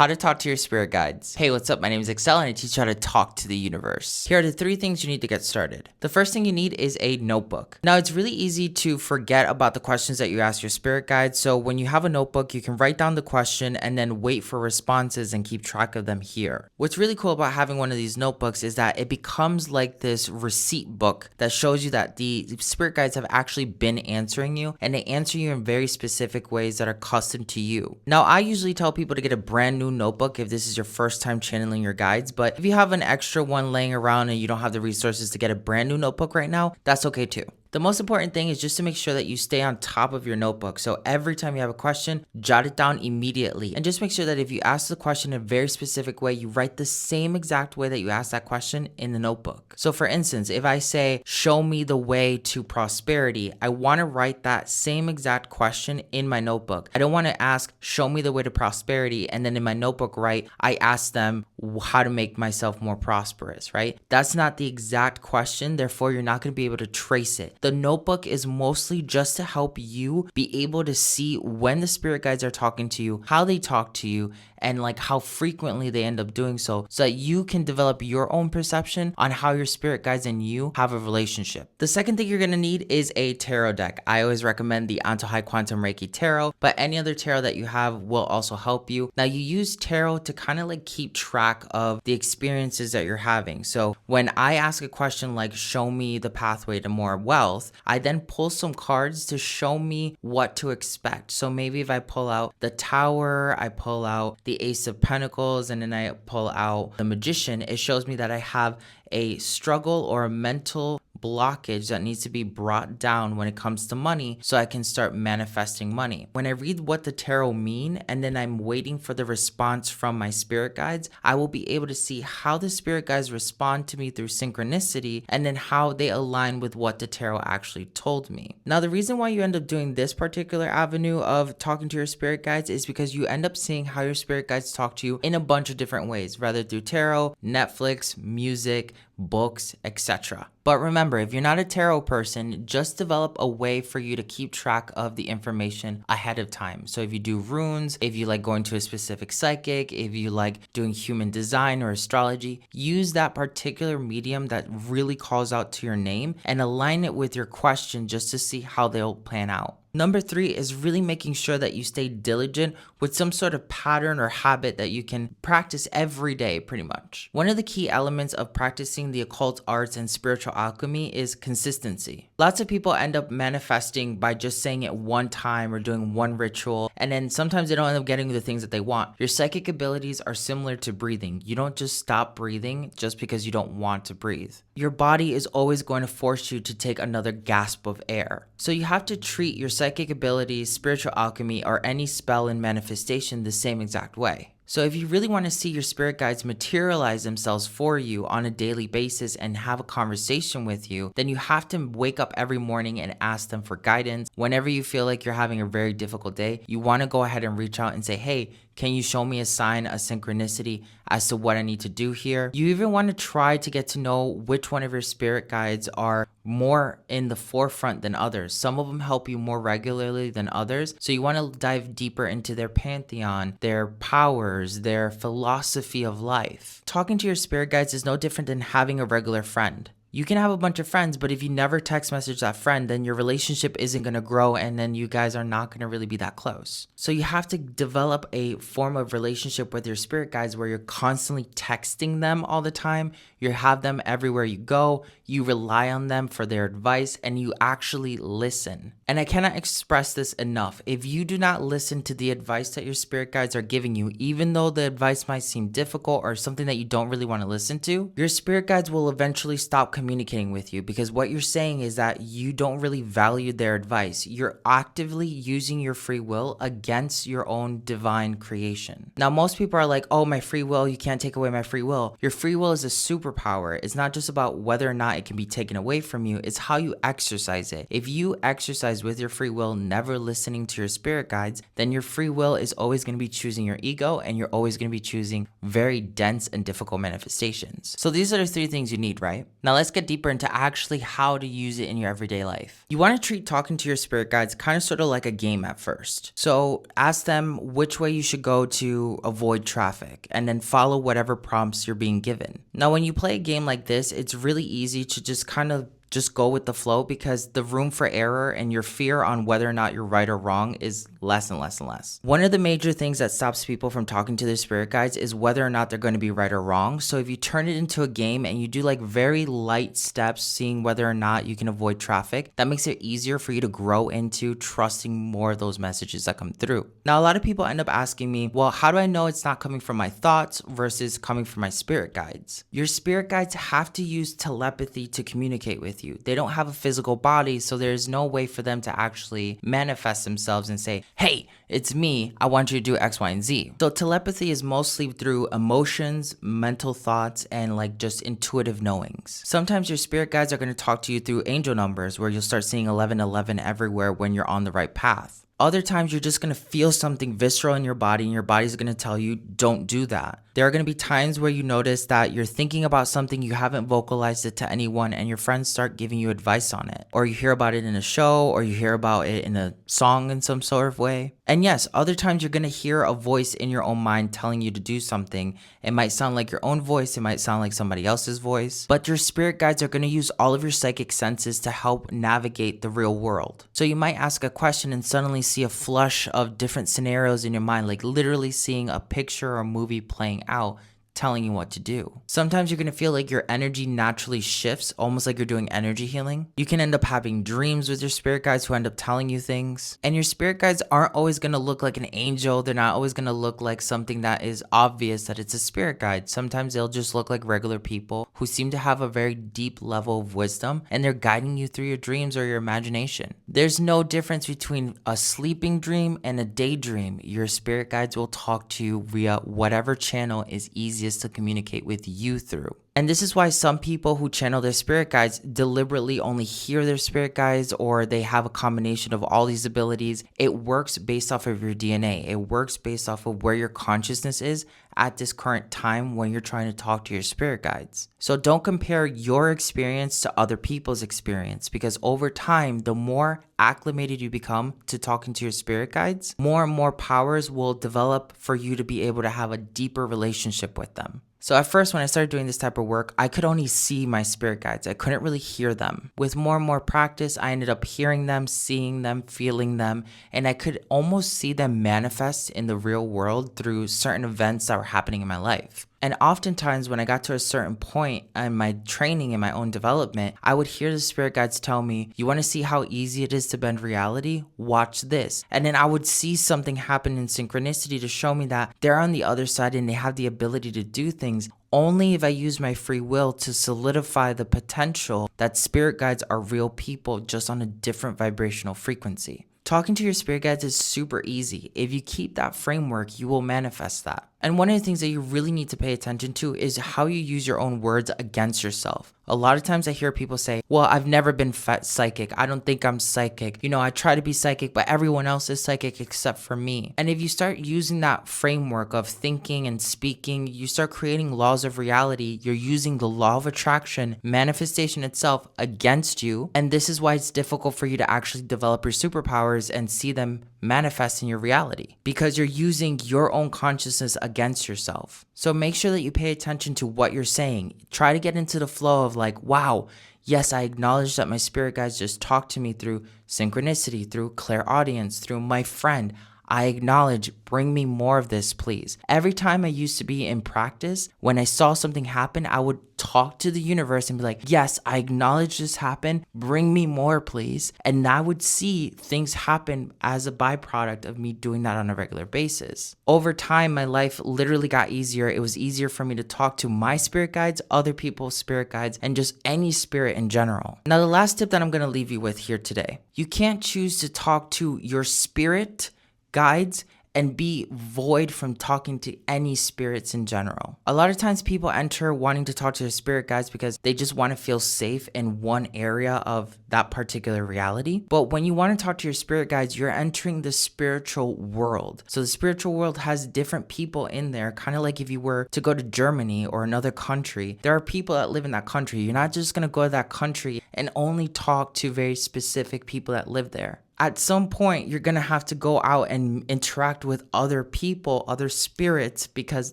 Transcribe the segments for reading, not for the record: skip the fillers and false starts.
How to talk to your spirit guides. Hey, what's up? My name is Excel and I teach you how to talk to the universe. Here are the 3 things you need to get started. The first thing you need is a notebook. Now, it's really easy to forget about the questions that you ask your spirit guides. So when you have a notebook, you can write down the question and then wait for responses and keep track of them here. What's really cool about having one of these notebooks is that it becomes like this receipt book that shows you that the spirit guides have actually been answering you, and they answer you in very specific ways that are custom to you. Now, I usually tell people to get a brand new notebook if this is your first time channeling your guides, but if you have an extra one laying around and you don't have the resources to get a brand new notebook right now, that's okay too. The most important thing is just to make sure that you stay on top of your notebook. So every time you have a question, jot it down immediately. And just make sure that if you ask the question in a very specific way, you write the same exact way that you asked that question in the notebook. So for instance, if I say, show me the way to prosperity, I want to write that same exact question in my notebook. I don't want to ask, show me the way to prosperity, and then in my notebook write, I asked them how to make myself more prosperous, right? That's not the exact question. Therefore, you're not going to be able to trace it. The notebook is mostly just to help you be able to see when the spirit guides are talking to you, how they talk to you, and like how frequently they end up doing so that you can develop your own perception on how your spirit guides and you have a relationship. The second thing you're going to need is a tarot deck. I always recommend the Antojai Quantum Reiki tarot, but any other tarot that you have will also help you. Now, you use tarot to kind of like keep track of the experiences that you're having. So when I ask a question like, show me the pathway to more wealth, I then pull some cards to show me what to expect. So maybe if I pull out the Tower, I pull out the Ace of Pentacles, and then I pull out the Magician, it shows me that I have a struggle or a mental blockage that needs to be brought down when it comes to money so I can start manifesting money. When I read what the tarot mean and then I'm waiting for the response from my spirit guides, I will be able to see how the spirit guides respond to me through synchronicity and then how they align with what the tarot actually told me. Now, the reason why you end up doing this particular avenue of talking to your spirit guides is because you end up seeing how your spirit guides talk to you in a bunch of different ways, rather through tarot, Netflix, music, books, etc. But remember, if you're not a tarot person, just develop a way for you to keep track of the information ahead of time. So if you do runes, if you like going to a specific psychic, if you like doing human design or astrology, use that particular medium that really calls out to your name and align it with your question just to see how they'll plan out. Number 3 is really making sure that you stay diligent with some sort of pattern or habit that you can practice every day, pretty much. One of the key elements of practicing the occult arts and spiritual alchemy is consistency. Lots of people end up manifesting by just saying it one time or doing one ritual, and then sometimes they don't end up getting the things that they want. Your psychic abilities are similar to breathing. You don't just stop breathing just because you don't want to breathe. Your body is always going to force you to take another gasp of air. So you have to treat your psychic abilities, spiritual alchemy, or any spell and manifestation the same exact way. So if you really want to see your spirit guides materialize themselves for you on a daily basis and have a conversation with you, then you have to wake up every morning and ask them for guidance. Whenever you feel like you're having a very difficult day, you want to go ahead and reach out and say, hey, can you show me a sign, a synchronicity as to what I need to do here? You even want to try to get to know which one of your spirit guides are more in the forefront than others. Some of them help you more regularly than others. So you want to dive deeper into their pantheon, their powers, their philosophy of life. Talking to your spirit guides is no different than having a regular friend. You can have a bunch of friends, but if you never text message that friend, then your relationship isn't going to grow and then you guys are not going to really be that close. So you have to develop a form of relationship with your spirit guides where you're constantly texting them all the time. You have them everywhere you go. You rely on them for their advice and you actually listen. And I cannot express this enough. If you do not listen to the advice that your spirit guides are giving you, even though the advice might seem difficult or something that you don't really want to listen to, your spirit guides will eventually stop communicating with you because what you're saying is that you don't really value their advice. You're actively using your free will against your own divine creation. Now, most people are like, oh, my free will, you can't take away my free will. Your free will is a superpower. It's not just about whether or not it can be taken away from you. It's how you exercise it. If you exercise with your free will, never listening to your spirit guides, then your free will is always going to be choosing your ego and you're always going to be choosing very dense and difficult manifestations. So these are the 3 things you need, right? Now let's let's get deeper into actually how to use it in your everyday life. You want to treat talking to your spirit guides kind of sort of like a game at first. So ask them which way you should go to avoid traffic, and then follow whatever prompts you're being given. Now, when you play a game like this, it's really easy to just kind of just go with the flow, because the room for error and your fear on whether or not you're right or wrong is less and less and less. One of the major things that stops people from talking to their spirit guides is whether or not they're going to be right or wrong. So if you turn it into a game and you do like very light steps, seeing whether or not you can avoid traffic, that makes it easier for you to grow into trusting more of those messages that come through. Now, a lot of people end up asking me, well, how do I know it's not coming from my thoughts versus coming from my spirit guides? Your spirit guides have to use telepathy to communicate with you. They don't have a physical body, so there's no way for them to actually manifest themselves and say, hey, it's me, I want you to do X, Y, and Z. So telepathy is mostly through emotions, mental thoughts, and like just intuitive knowings. Sometimes your spirit guides are going to talk to you through angel numbers, where you'll start seeing 1111 everywhere when you're on the right path. Other times you're just going to feel something visceral in your body, and your body's going to tell you, don't do that. There are going to be times where you notice that you're thinking about something, you haven't vocalized it to anyone, and your friends start giving you advice on it. Or you hear about it in a show, or you hear about it in a song in some sort of way. And yes, other times you're going to hear a voice in your own mind telling you to do something. It might sound like your own voice, it might sound like somebody else's voice, but your spirit guides are going to use all of your psychic senses to help navigate the real world. So you might ask a question and suddenly see a flush of different scenarios in your mind, like literally seeing a picture or a movie playing out, telling you what to do. Sometimes you're going to feel like your energy naturally shifts, almost like you're doing energy healing. You can end up having dreams with your spirit guides who end up telling you things. And your spirit guides aren't always going to look like an angel. They're not always going to look like something that is obvious that it's a spirit guide. Sometimes they'll just look like regular people who seem to have a very deep level of wisdom, and they're guiding you through your dreams or your imagination. There's no difference between a sleeping dream and a daydream. Your spirit guides will talk to you via whatever channel is easiest to communicate with you through. And this is why some people who channel their spirit guides deliberately only hear their spirit guides, or they have a combination of all these abilities. It works based off of your DNA. It works based off of where your consciousness is at this current time when you're trying to talk to your spirit guides. So don't compare your experience to other people's experience, because over time, the more acclimated you become to talking to your spirit guides, more and more powers will develop for you to be able to have a deeper relationship with them. So at first, when I started doing this type of work, I could only see my spirit guides. I couldn't really hear them. With more and more practice, I ended up hearing them, seeing them, feeling them, and I could almost see them manifest in the real world through certain events that were happening in my life. And oftentimes when I got to a certain point in my training and my own development, I would hear the spirit guides tell me, you want to see how easy it is to bend reality? Watch this. And then I would see something happen in synchronicity to show me that they're on the other side and they have the ability to do things only if I use my free will to solidify the potential that spirit guides are real people, just on a different vibrational frequency. Talking to your spirit guides is super easy. If you keep that framework, you will manifest that. And one of the things that you really need to pay attention to is how you use your own words against yourself. A lot of times I hear people say, well, I've never been psychic. I don't think I'm psychic. I try to be psychic, but everyone else is psychic except for me. And if you start using that framework of thinking and speaking, you start creating laws of reality. You're using the law of attraction, manifestation itself, against you. And this is why it's difficult for you to actually develop your superpowers and see them manifest in your reality, because you're using your own consciousness against yourself. So make sure that you pay attention to what you're saying. Try to get into the flow of like, wow, yes, I acknowledge that my spirit guides just talked to me through synchronicity, through clairaudience, through my friend. I acknowledge, bring me more of this, please. Every time I used to be in practice, when I saw something happen, I would talk to the universe and be like, yes, I acknowledge this happened. Bring me more, please. And I would see things happen as a byproduct of me doing that on a regular basis. Over time, my life literally got easier. It was easier for me to talk to my spirit guides, other people's spirit guides, and just any spirit in general. Now, the last tip that I'm going to leave you with here today, you can't choose to talk to your spirit guides and be void from talking to any spirits in general. A lot of times people enter wanting to talk to their spirit guides because they just want to feel safe in one area of that particular reality. But when you want to talk to your spirit guides, you're entering the spiritual world. So the spiritual world has different people in there, kind of like if you were to go to Germany or another country, there are people that live in that country. You're not just going to go to that country and only talk to very specific people that live there. At some point, you're going to have to go out and interact with other people, other spirits, because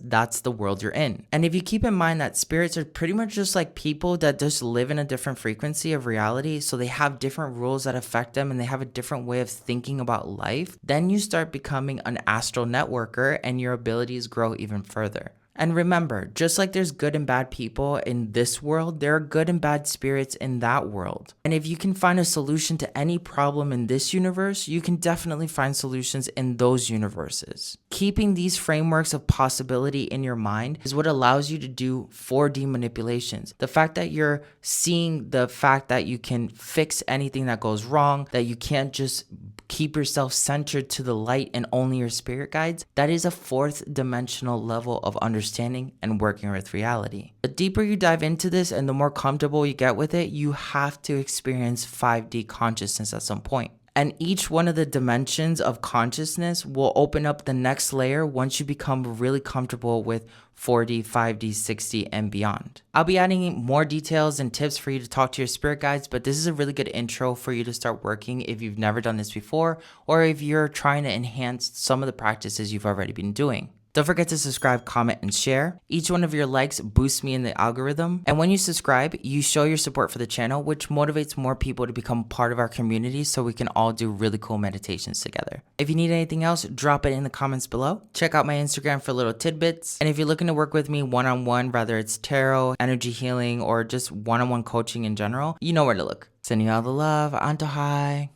that's the world you're in. And if you keep in mind that spirits are pretty much just like people that just live in a different frequency of reality, so they have different rules that affect them and they have a different way of thinking about life, then you start becoming an astral networker and your abilities grow even further. And remember, just like there's good and bad people in this world, there are good and bad spirits in that world. And if you can find a solution to any problem in this universe, you can definitely find solutions in those universes. Keeping these frameworks of possibility in your mind is what allows you to do 4D manipulations. The fact that you're seeing the fact that you can fix anything that goes wrong, that you can't just keep yourself centered to the light and only your spirit guides, that is a fourth dimensional level of understanding and working with reality. The deeper you dive into this and the more comfortable you get with it, you have to experience 5D consciousness at some point. And each one of the dimensions of consciousness will open up the next layer once you become really comfortable with 4D, 5D, 6D, and beyond. I'll be adding more details and tips for you to talk to your spirit guides, but this is a really good intro for you to start working if you've never done this before, or if you're trying to enhance some of the practices you've already been doing. Don't forget to subscribe, comment, and share. Each one of your likes boosts me in the algorithm. And when you subscribe, you show your support for the channel, which motivates more people to become part of our community so we can all do really cool meditations together. If you need anything else, drop it in the comments below. Check out my Instagram for little tidbits. And if you're looking to work with me one-on-one, whether it's tarot, energy healing, or just one-on-one coaching in general, you know where to look. Sending you all the love. Antojai.